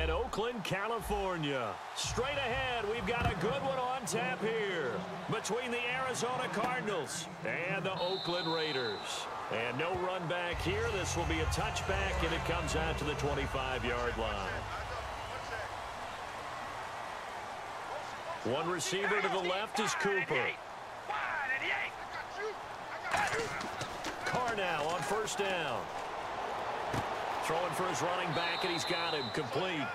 and Oakland, California. Straight ahead, we've got a good one on tap here between the Arizona Cardinals and the Oakland Raiders. And no run back here. This will be a touchback, and it comes out to the 25-yard line. One receiver to the left is Cooper. Carr now on first down. Throwing for his running back, and he's got him complete.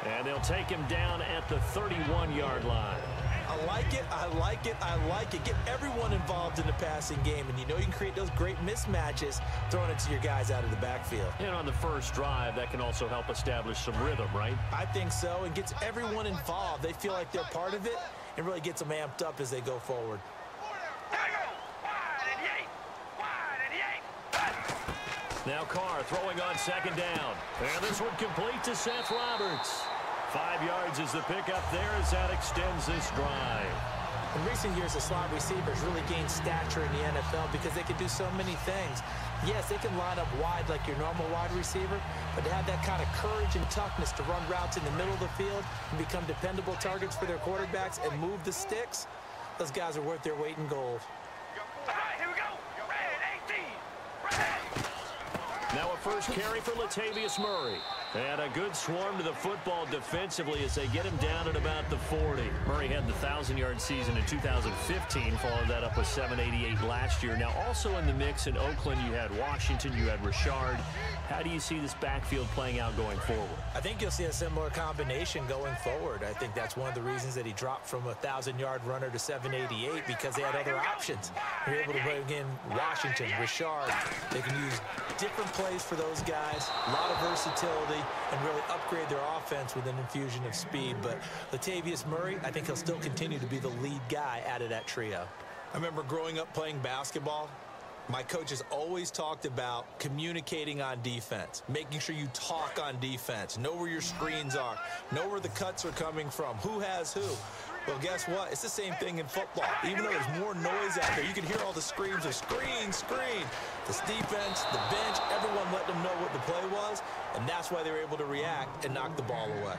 And they'll take him down at the 31-yard line. I like it, I like it, I like it. Get everyone involved in the passing game, and you know you can create those great mismatches throwing it to your guys out of the backfield. And on the first drive, that can also help establish some rhythm, right? I think so. It gets everyone involved. They feel like they're part of it, and really gets them amped up as they go forward. Now Carr throwing on second down. And this one complete to Seth Roberts. 5 yards is the pickup there as that extends this drive. In recent years, the slot receivers really gained stature in the NFL because they can do so many things. Yes, they can line up wide like your normal wide receiver, but to have that kind of courage and toughness to run routes in the middle of the field and become dependable targets for their quarterbacks and move the sticks, those guys are worth their weight in gold. Now a first carry for Latavius Murray. And a good swarm to the football defensively as they get him down at about the 40. Murray had the 1,000-yard season in 2015, followed that up with 788 last year. Now also in the mix in Oakland, you had Washington, you had Richard. How do you see this backfield playing out going forward? I think you'll see a similar combination going forward. I think that's one of the reasons that he dropped from a 1,000-yard runner to 788 because they had other options. They're able to bring in Washington, Richard. They can use different plays for those guys, a lot of versatility, and really upgrade their offense with an infusion of speed. But Latavius Murray, I think he'll still continue to be the lead guy out of that trio. I remember growing up playing basketball. My coaches always talked about communicating on defense, making sure you talk on defense, know where your screens are, know where the cuts are coming from, who has who. Well, guess what? It's the same thing in football. Even though there's more noise out there, you can hear all the screams of screen, screen. This defense, the bench, everyone let them know what the play was, and that's why they were able to react and knock the ball away.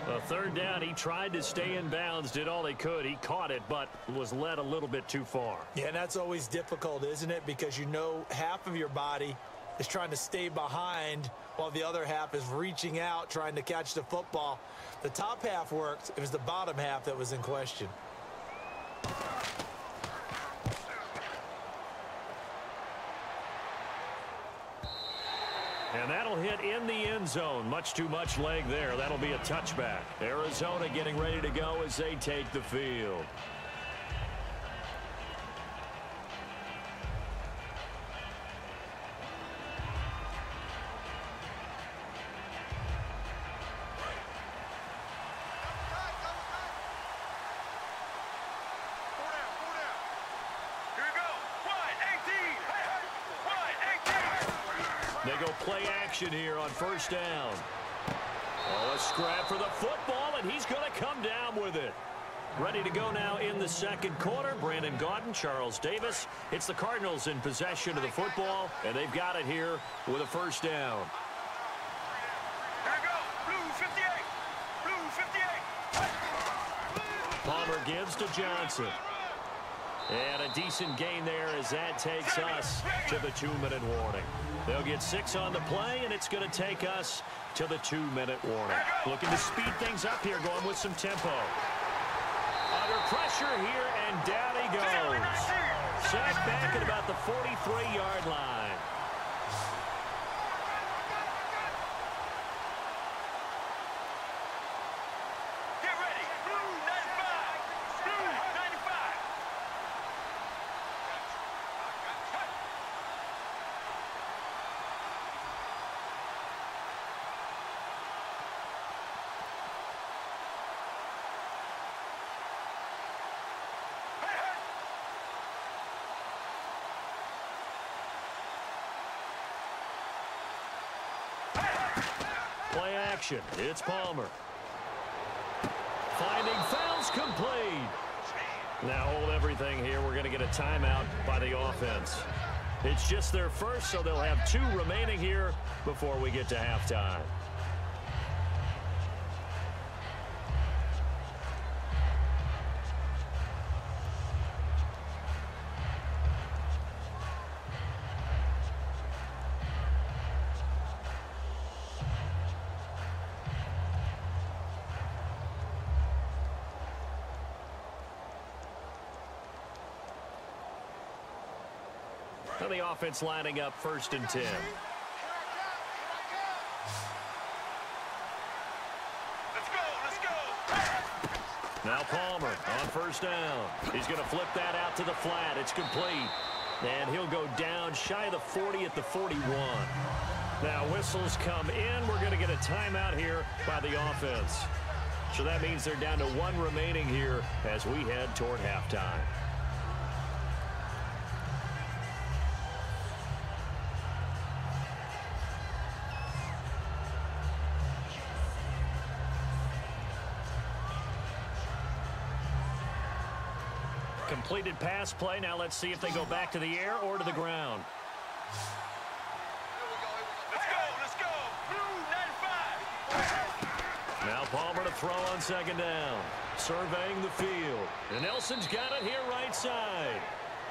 Well, third down, he tried to stay in bounds, did all he could. He caught it, but was led a little bit too far. Yeah, and that's always difficult, isn't it? Because you know half of your body is trying to stay behind while the other half is reaching out, trying to catch the football. The top half worked. It was the bottom half that was in question. And that'll hit in the end zone. Much too much leg there. That'll be a touchback. Arizona getting ready to go as they take the field. They go play action here on first down. Oh, a scrap for the football, and he's going to come down with it. Ready to go now in the second quarter. Brandon Gaudin, Charles Davis. It's the Cardinals in possession of the football, and they've got it here with a first down. Here we go. Blue 58. Blue 58. Palmer gives to Johnson. And a decent gain there as that takes us to the 2-minute warning. They'll get 6 on the play, and it's going to take us to the 2-minute warning. Looking to speed things up here, going with some tempo. Under pressure here, and down he goes. Sacked back at about the 43-yard line. Get ready. Blue 95. Blue 95. Play action. It's Palmer. Finding fouls complete. Now hold everything here. We're going to get a timeout by the offense. It's just their first, so they'll have 2 remaining here before we get to halftime. And the offense lining up 1st and 10. Let's go. Now Palmer on 1st down. He's going to flip that out to the flat. It's complete. And he'll go down shy of the 40 at the 41. Now whistles come in. We're going to get a timeout here by the offense. So that means they're down to 1 remaining here as we head toward halftime. Completed pass play. Now let's see if they go back to the air or to the ground. Let's go. Blue 95. Now Palmer to throw on 2nd down. Surveying the field. And Nelson's got it here right side.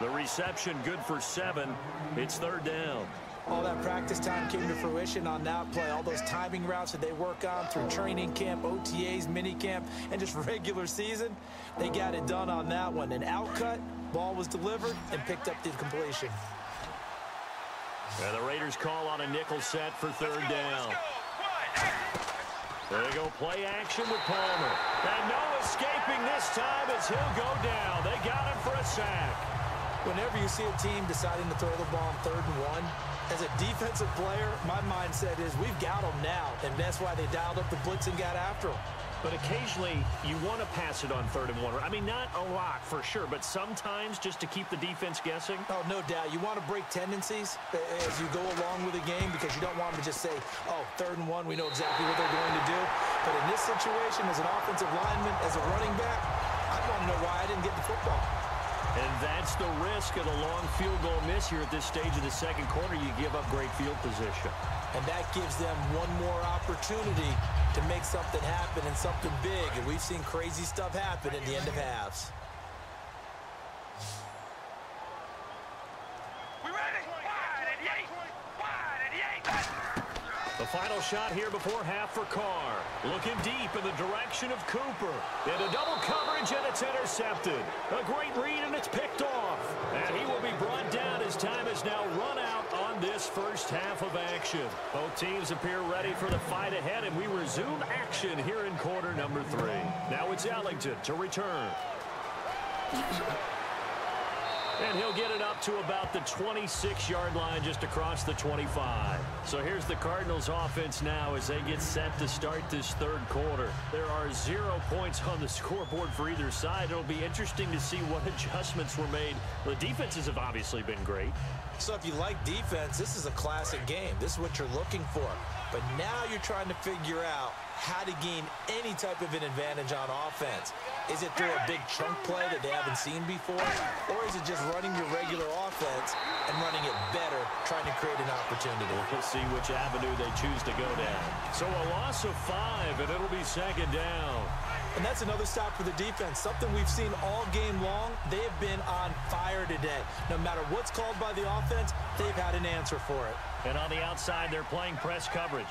The reception good for 7. It's 3rd down. All that practice time came to fruition on that play. All those timing routes that they work on through training camp, OTAs, minicamp, and just regular season, they got it done on that one. An outcut, ball was delivered, and picked up the completion. And the Raiders call on a nickel set for 3rd down. There they go, play action with Palmer. And no escaping this time as he'll go down. They got him for a sack. Whenever you see a team deciding to throw the ball on 3rd and 1, as a defensive player, my mindset is we've got them now, and that's why they dialed up the blitz and got after them. But occasionally, you want to pass it on 3rd and 1. I mean, not a lot for sure, but sometimes just to keep the defense guessing. Oh, no doubt. You want to break tendencies as you go along with the game because you don't want them to just say, oh, 3rd and 1, we know exactly what they're going to do. But in this situation, as an offensive lineman, as a running back, I want to know why I didn't get the football. And that's the risk of a long field goal miss here at this stage of the 2nd quarter. You give up great field position. And that gives them one more opportunity to make something happen and something big. And we've seen crazy stuff happen at the end of halves. We ready? Wide at the 8. Wide at the 8. The final shot here before half for Carr. Looking deep in the direction of Cooper. Into double coverage, and it's intercepted. A great read, and it's picked off. And he will be brought down as time is now run out on this 1st half of action. Both teams appear ready for the fight ahead, and we resume action here in quarter number 3. Now it's Ellington to return. And he'll get it up to about the 26-yard line just across the 25. So here's the Cardinals offense now as they get set to start this 3rd quarter. There are 0 points on the scoreboard for either side. It'll be interesting to see what adjustments were made. The defenses have obviously been great. So if you like defense, this is a classic game. This is what you're looking for. But now you're trying to figure out how to gain any type of an advantage on offense. Is it through a big chunk play that they haven't seen before? Or is it just running your regular offense and running it better, trying to create an opportunity? We'll see which avenue they choose to go down. So a loss of 5, and it'll be 2nd down. And that's another stop for the defense. Something we've seen all game long. They have been on fire today. No matter what's called by the offense, they've had an answer for it. And on the outside, they're playing press coverage.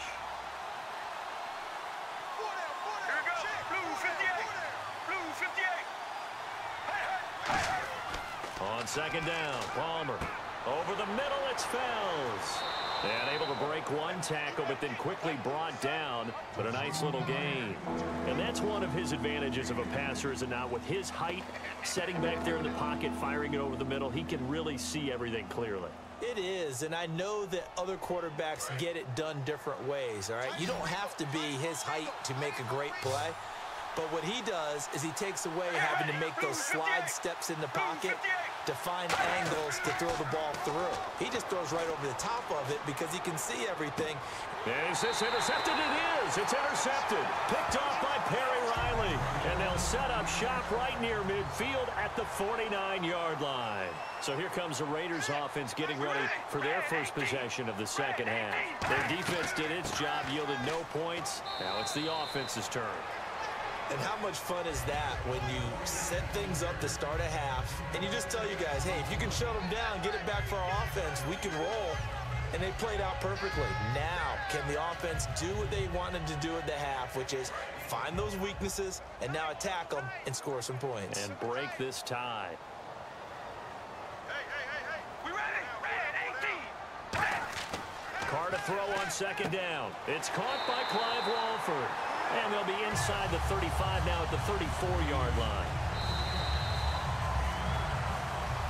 Here we go. Blue 58. Blue 58. Hey. On 2nd down, Palmer. Over the middle, it's Fells. And able to break one tackle, but then quickly brought down. But a nice little gain. And that's one of his advantages of a passer, is it not? With his height, setting back there in the pocket, firing it over the middle, he can really see everything clearly. It is, and I know that other quarterbacks get it done different ways, all right? You don't have to be his height to make a great play. But what he does is he takes away having to make those slide steps in the pocket to find angles to throw the ball through. He just throws right over the top of it because he can see everything. Is this intercepted? It is. It's intercepted. Picked off by Perry Riley. And they'll set up shop right near midfield at the 49-yard line. So here comes the Raiders offense getting ready for their first possession of the 2nd half. Their defense did its job, yielded no points. Now it's the offense's turn. And how much fun is that when you set things up to start a half and you just tell you guys, hey, if you can shut them down, get it back for our offense, we can roll. And they played out perfectly. Now, can the offense do what they wanted to do at the half, which is find those weaknesses and now attack them and score some points. And break this tie. Hey. We ready? Ready. Carr to throw on second down. It's caught by Clive Walford. And they'll be inside the 35 now at the 34-yard line.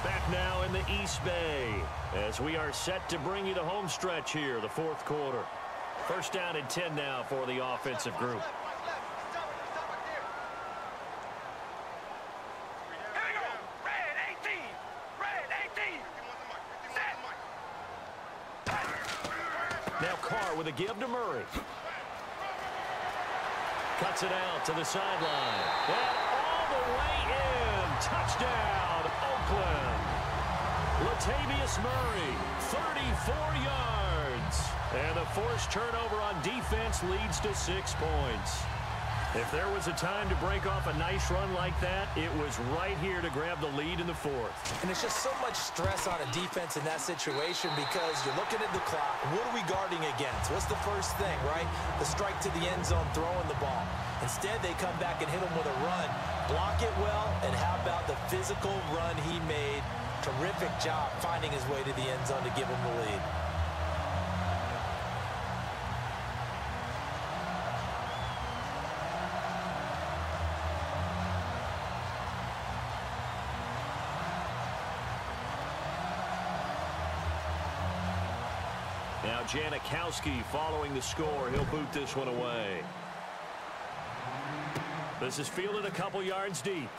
Back now in the East Bay as we are set to bring you the home stretch here, the fourth quarter. First down and 10 now for the offensive group. Now Carr with a give to Murray. Cuts it out to the sideline. And all the way in. Touchdown, Oakland. Latavius Murray, 34 yards. And the forced turnover on defense leads to 6 points. If there was a time to break off a nice run like that, it was right here to grab the lead in the fourth. And it's just so much stress on a defense in that situation because you're looking at the clock. What are we guarding against? What's the first thing, right? The strike to the end zone, throwing the ball. Instead, they come back and hit him with a run. Block it well, and how about the physical run he made? Terrific job finding his way to the end zone to give him the lead. Now Janikowski following the score. He'll boot this one away. This is fielded a couple yards deep.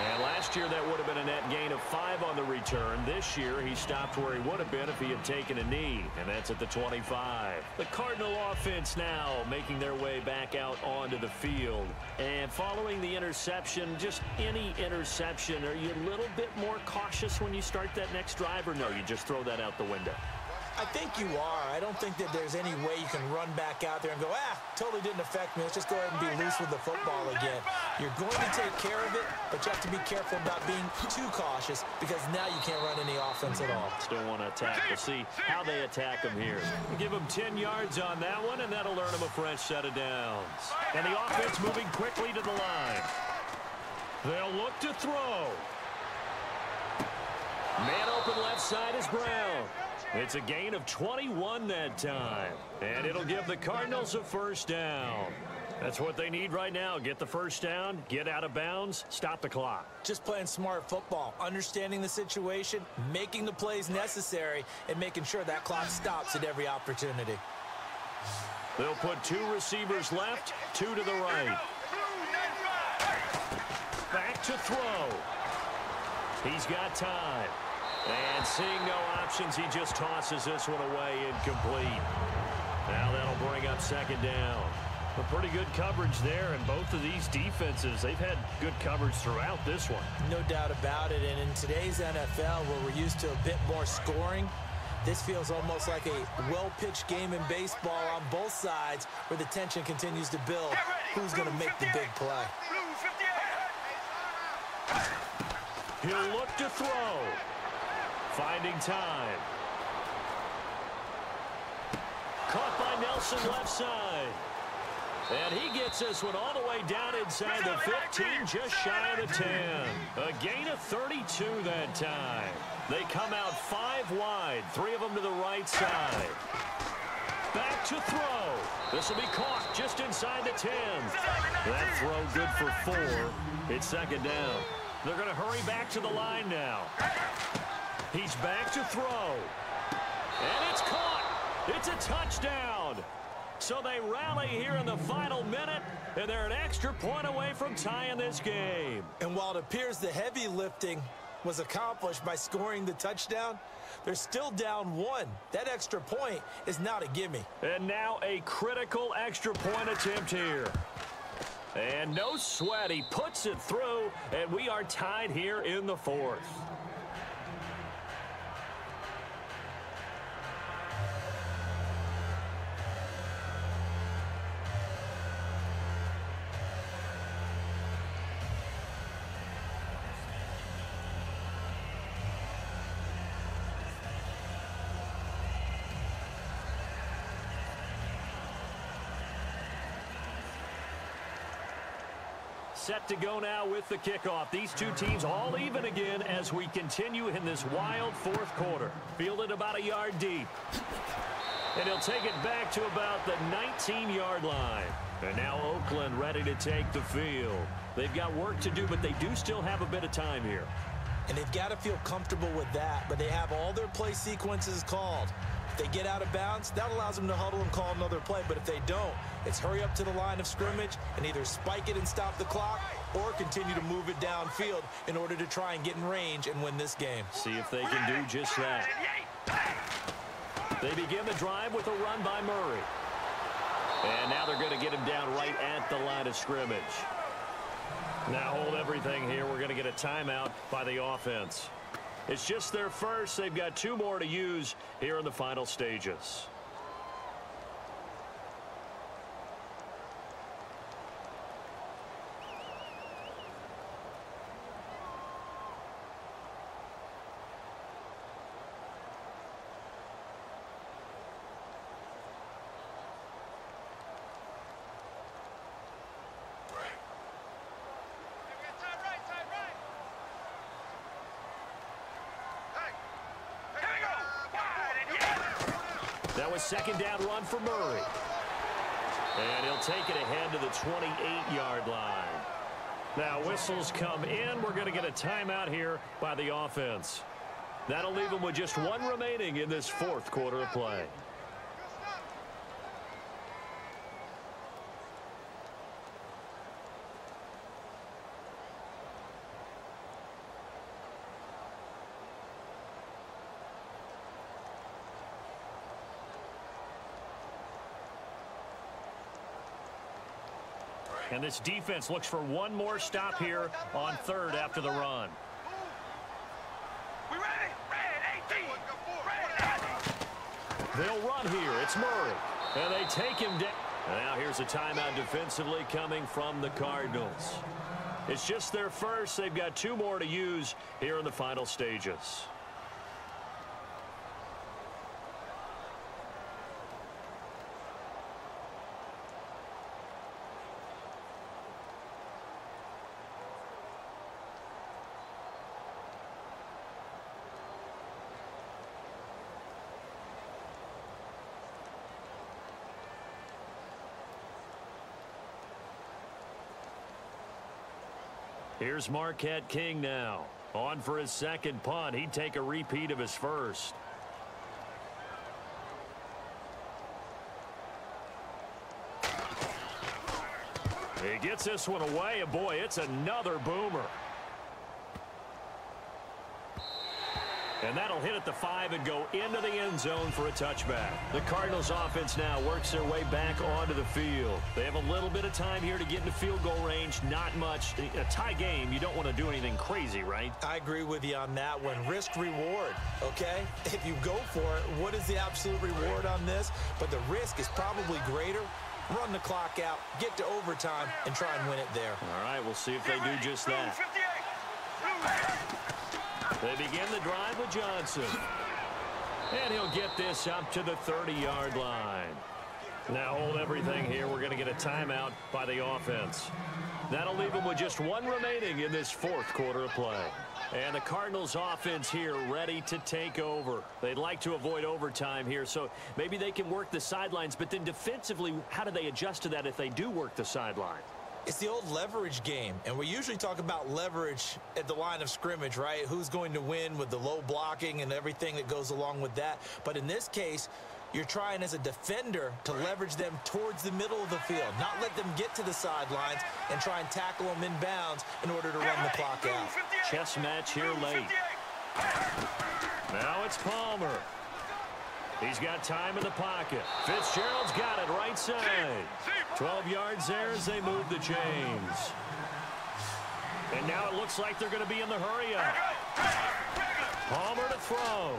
And last year that would have been a net gain of 5 on the return. This year he stopped where he would have been if he had taken a knee. And that's at the 25. The Cardinal offense now making their way back out onto the field. And following the interception, just any interception, are you a little bit more cautious when you start that next drive, or no, you just throw that out the window? I think you are. I don't think that there's any way you can run back out there and go, totally didn't affect me. Let's just go ahead and be loose with the football again. You're going to take care of it, but you have to be careful about being too cautious because now you can't run any offense at all. Still want to attack. We'll see how they attack them here. Give them 10 yards on that one, and that'll earn them a fresh set of downs. And the offense moving quickly to the line. They'll look to throw. Man open left side is Brown. It's a gain of 21 that time. And it'll give the Cardinals a first down. That's what they need right now. Get the first down, get out of bounds, stop the clock. Just playing smart football, understanding the situation, making the plays necessary, and making sure that clock stops at every opportunity. They'll put 2 receivers left, 2 to the right. Back to throw. He's got time. And seeing no options, he just tosses this one away incomplete. Now that'll bring up second down. A pretty good coverage there, and both of these defenses, they've had good coverage throughout this one. No doubt about it, and in today's NFL, where we're used to a bit more scoring, this feels almost like a well-pitched game in baseball on both sides where the tension continues to build. Who's going to make the big play? He'll look to throw. Finding time. Caught by Nelson left side. And he gets this one all the way down inside the 15, just shy of the 10. A gain of 32 that time. They come out 5 wide, 3 of them to the right side. Back to throw. This will be caught just inside the 10. That throw good for 4. It's second down. They're going to hurry back to the line now. He's back to throw. And it's caught. It's a touchdown. So they rally here in the final minute, and they're an extra point away from tying this game. And while it appears the heavy lifting was accomplished by scoring the touchdown, they're still down 1. That extra point is not a gimme. And now a critical extra point attempt here. And no sweat. He puts it through, and we are tied here in the fourth. set to go now with the kickoff. These two teams all even again as we continue in this wild fourth quarter. Fielded about a yard deep. And he'll take it back to about the 19-yard line. And now Oakland ready to take the field. They've got work to do, but they do still have a bit of time here. And they've got to feel comfortable with that, but they have all their play sequences called. If they get out of bounds, that allows them to huddle and call another play. But if they don't, it's hurry up to the line of scrimmage and either spike it and stop the clock or continue to move it downfield in order to try and get in range and win this game. See if they can do just that. They begin the drive with a run by Murray. And now they're going to get him down right at the line of scrimmage. Now hold everything here. We're going to get a timeout by the offense. It's just their first. They've got 2 more to use here in the final stages. That was second down run for Murray. And he'll take it ahead to the 28-yard line. Now whistles come in. We're going to get a timeout here by the offense. That'll leave them with just 1 remaining in this fourth quarter of play. And this defense looks for 1 more stop here on third after the run. We ready? Ready, 18. They'll run here. It's Murray. And they take him down. And now here's a timeout defensively coming from the Cardinals. It's just their first. They've got 2 more to use here in the final stages. Here's Marquette King now. On for his second punt. He'd take a repeat of his first. He gets this one away, and boy, it's another boomer. And that'll hit at the 5 and go into the end zone for a touchback. The Cardinals offense now works their way back onto the field. They have a little bit of time here to get into field goal range. Not much. A tie game, you don't want to do anything crazy, right? I agree with you on that one. Risk reward, okay? If you go for it, what is the absolute reward on this? But the risk is probably greater. Run the clock out, get to overtime, and try and win it there. All right, we'll see if they do just that. They begin the drive with Johnson. And he'll get this up to the 30-yard line. Now hold everything here. We're going to get a timeout by the offense. That'll leave them with just 1 remaining in this fourth quarter of play. And the Cardinals offense here ready to take over. They'd like to avoid overtime here, so maybe they can work the sidelines. But then defensively, how do they adjust to that if they do work the sideline? It's the old leverage game, and we usually talk about leverage at the line of scrimmage, right? Who's going to win with the low blocking and everything that goes along with that. But in this case, you're trying as a defender to leverage them towards the middle of the field, not let them get to the sidelines and try and tackle them in bounds in order to run the clock out. Chess match here late. Now it's Palmer. He's got time in the pocket. Fitzgerald's got it right side. 12 yards there as they move the chains. And now it looks like they're going to be in the hurry-up. Palmer to throw.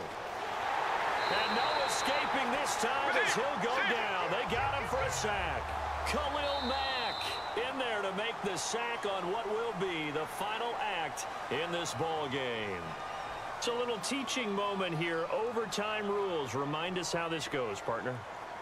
And no escaping this time as he'll go down. They got him for a sack. Khalil Mack in there to make the sack on what will be the final act in this ball game. It's a little teaching moment here. Overtime rules. Remind us how this goes, partner.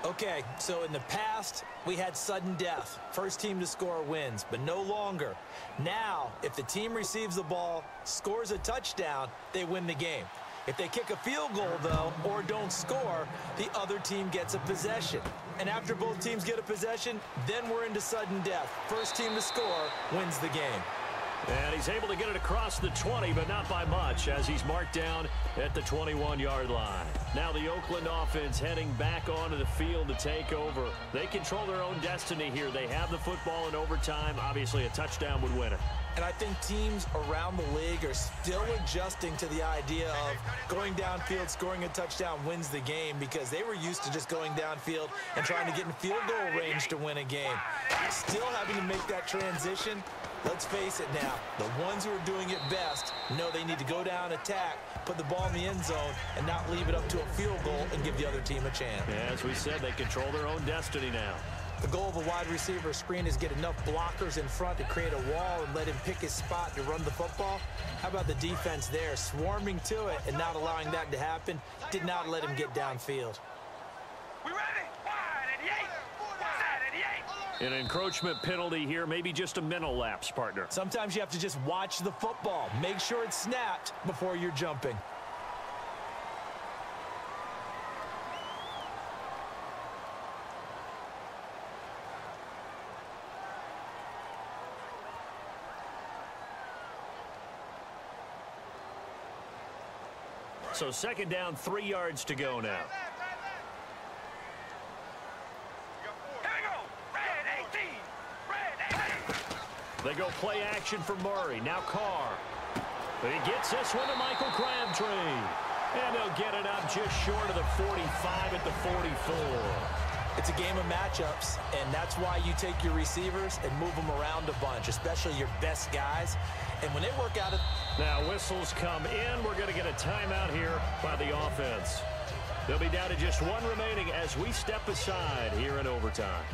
Okay, so in the past, we had sudden death. First team to score wins, but no longer. Now, if the team receives the ball, scores a touchdown, they win the game. If they kick a field goal, though, or don't score, the other team gets a possession. And after both teams get a possession, then we're into sudden death. First team to score wins the game. And he's able to get it across the 20, but not by much, as he's marked down at the 21-yard line. Now the Oakland offense heading back onto the field to take over. They control their own destiny here. They have the football in overtime. Obviously, a touchdown would win it. And I think teams around the league are still adjusting to the idea of going downfield, scoring a touchdown wins the game, because they were used to just going downfield and trying to get in field goal range to win a game. Still having to make that transition. Let's face it now, the ones who are doing it best know they need to go down, attack, put the ball in the end zone, and not leave it up to a field goal and give the other team a chance. Yeah, as we said, they control their own destiny now. The goal of a wide receiver screen is get enough blockers in front to create a wall and let him pick his spot to run the football. How about the defense there, swarming to it and not allowing that to happen? Did not let him get downfield. We ready? Wide at the 8. Wide at the 8. An encroachment penalty here, maybe just a mental lapse, partner. Sometimes you have to just watch the football. Make sure it's snapped before you're jumping. So second down, 3 yards to go now. Here we go. Red 18. Red 18. They go play action for Murray. Now Carr. He gets this one to Michael Crabtree. And they'll get it up just short of the 45 at the 44. It's a game of matchups, and that's why you take your receivers and move them around a bunch, especially your best guys. And when they work out... Now whistles come in. We're going to get a timeout here by the offense. They'll be down to just one remaining as we step aside here in overtime.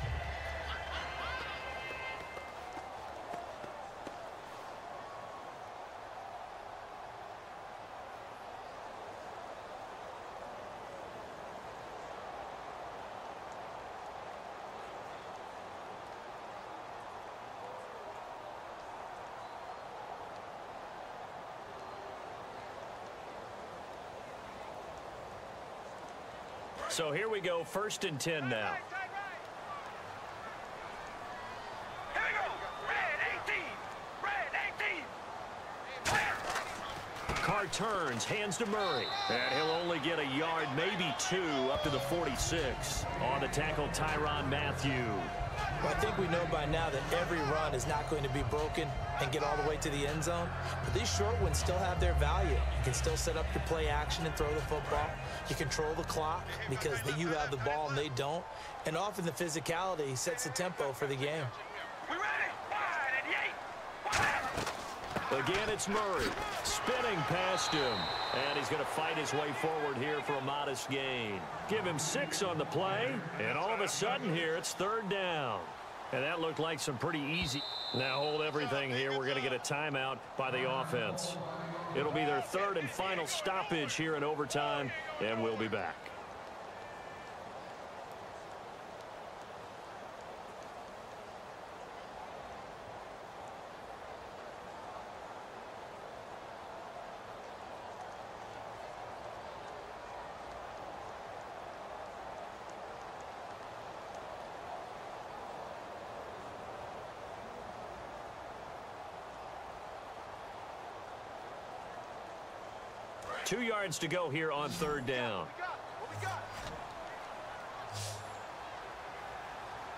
So here we go, 1st and 10 now. Here we go. Red 18. Red 18. Carr turns, hands to Murray. And he'll only get a yard, maybe 2, up to the 46. On the tackle, Tyrann Mathieu. Well, I think we know by now that every run is not going to be broken and get all the way to the end zone. But these short ones still have their value. You can still set up your play action and throw the football. You control the clock because you have the ball and they don't. And often the physicality sets the tempo for the game. We ready? Wide at the 8. Wide. Again, it's Murray. Spinning past him. And he's going to fight his way forward here for a modest gain. Give him 6 on the play. And all of a sudden here, it's 3rd down. And that looked like some pretty easy. Now hold everything here. We're going to get a timeout by the offense. It'll be their 3rd and final stoppage here in overtime. And we'll be back. Two yards to go here on 3rd down. What we got?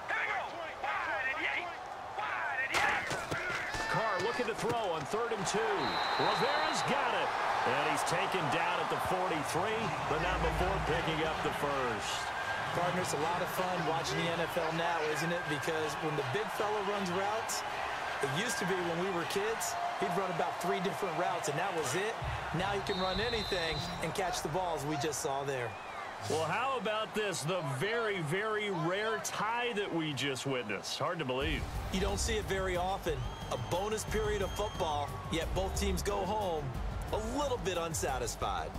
Here we go. Wide at the 8. Wide at the 8. Carr looking to throw on 3rd and 2. Rivera's got it. And he's taken down at the 43, but not before picking up the 1st. Partner, it's a lot of fun watching the NFL now, isn't it? Because when the big fella runs routes, it used to be when we were kids, he'd run about 3 different routes, and that was it. Now he can run anything and catch the balls we just saw there. Well, how about this? The very, very rare tie that we just witnessed. Hard to believe. You don't see it very often. A bonus period of football, yet both teams go home a little bit unsatisfied.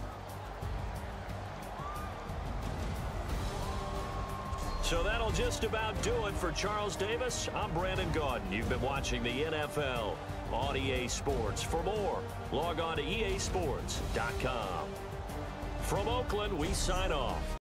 So that'll just about do it for Charles Davis. I'm Brandon Gaudin. You've been watching the NFL on EA Sports. For more, log on to easports.com. From Oakland, we sign off.